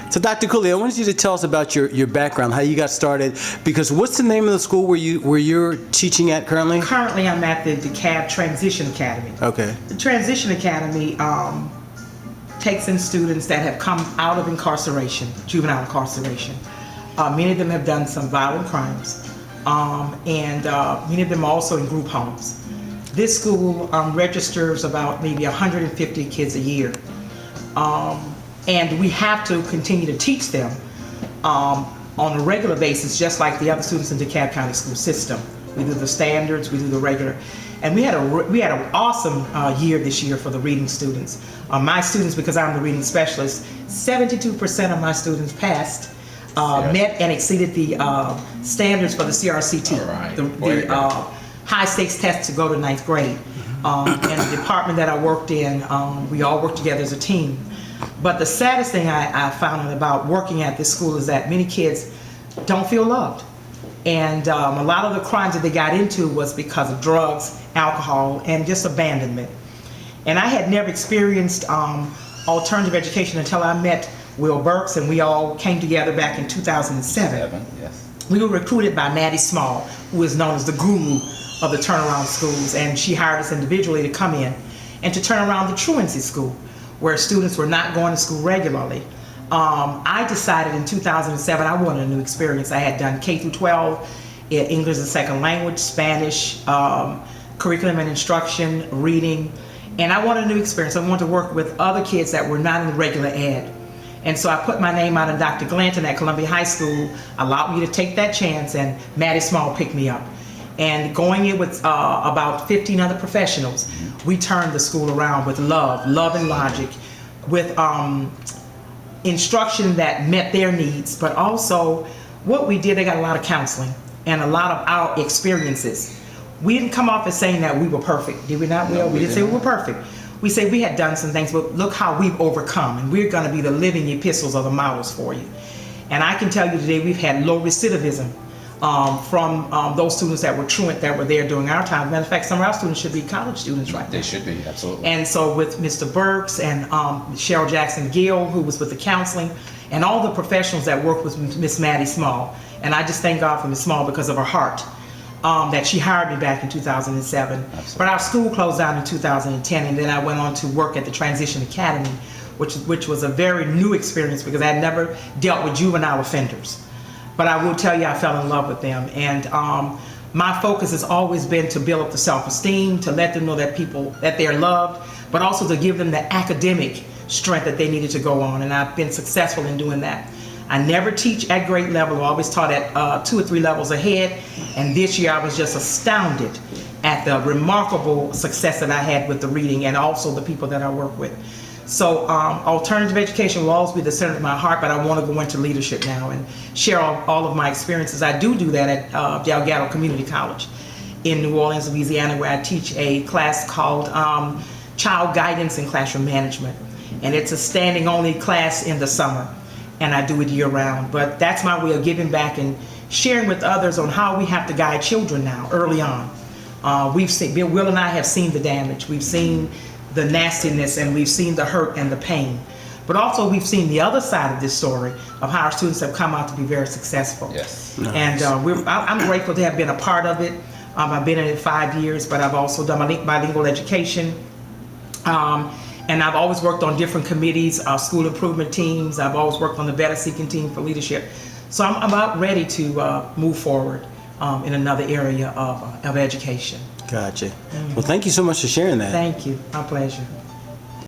So Dr. Cooley, I wanted you to tell us about your background, how you got started, because what's the name of the school where you're teaching at currently? Currently, I'm at the DeKalb Transition Academy. Okay. The Transition Academy takes in students that have come out of incarceration, juvenile incarceration. Many of them have done some violent crimes, and many of them are also in group homes. This school registers about maybe 150 kids a year. And we have to continue to teach them on a regular basis, just like the other students in the DeKalb County school system. We do the standards, we do the regular. And we had an awesome year this year for the reading students. My students, because I'm the reading specialist, 72% of my students passed, met and exceeded the standards for the CRCT, right. the high stakes test to go to 9th grade. And the department that I worked in, we all worked together as a team. But the saddest thing I found out about working at this school is that many kids don't feel loved. And a lot of the crimes that they got into was because of drugs, alcohol, and just abandonment. And I had never experienced alternative education until I met Will Burks, and we all came together back in 2007. Yes. We were recruited by Maddie Small, who is known as the guru of the turnaround schools, and she hired us individually to come in and to turn around the truancy school, where students were not going to school regularly. I decided in 2007 I wanted a new experience. I had done K through 12, English as a second language, Spanish, curriculum and instruction, reading, and I wanted a new experience. I wanted to work with other kids that were not in regular ed. And so I put my name out, and Dr. Glanton at Columbia High School allowed me to take that chance, and Maddie Small picked me up. And going in with about 15 other professionals, we turned the school around with love and logic, with instruction that met their needs, but also what we did, they got a lot of counseling and a lot of our experiences. We didn't come off as saying that we were perfect, did we not, Will? No, we didn't say we were perfect. We say we had done some things, but look how we've overcome, and we're gonna be the living epistles or the models for you. And I can tell you today we've had low recidivism from those students that were truant that were there during our time. Matter of fact, some of our students should be college students right now. They should be, absolutely. And so with Mr. Burks and Cheryl Jackson Gill, who was with the counseling, and all the professionals that worked with Miss Maddie Small, and I just thank God for Miss Small because of her heart, that she hired me back in 2007. Absolutely. But our school closed down in 2010, and then I went on to work at the Transition Academy, which was a very new experience because I had never dealt with juvenile offenders. But I will tell you, I fell in love with them. And my focus has always been to build up the self-esteem, to let them know that they're loved, but also to give them the academic strength that they needed to go on. And I've been successful in doing that. I never teach at grade level. I always taught at 2 or 3 levels ahead. And this year I was just astounded at the remarkable success that I had with the reading and also the people that I work with. So alternative education will always be the center of my heart, but I want to go into leadership now and share all of my experiences. I do that at Delgado Community College in New Orleans, Louisiana, where I teach a class called Child Guidance and Classroom Management. And it's a standing only class in the summer, and I do it year round. But that's my way of giving back and sharing with others on how we have to guide children now, early on. Will and I have seen the damage. We've seen the nastiness, and we've seen the hurt and the pain. But also we've seen the other side of this story of how our students have come out to be very successul. Yes. Nice. And I'm grateful to have been a part of it. I've been in it 5 years, but I've also done bilingual education. And I've always worked on different committees, school improvement teams. I've always worked on the better seeking team for leadership. So I'm about ready to move forward in another area of education. Gotcha. Well, thank you so much for sharing that. Thank you. My pleasure.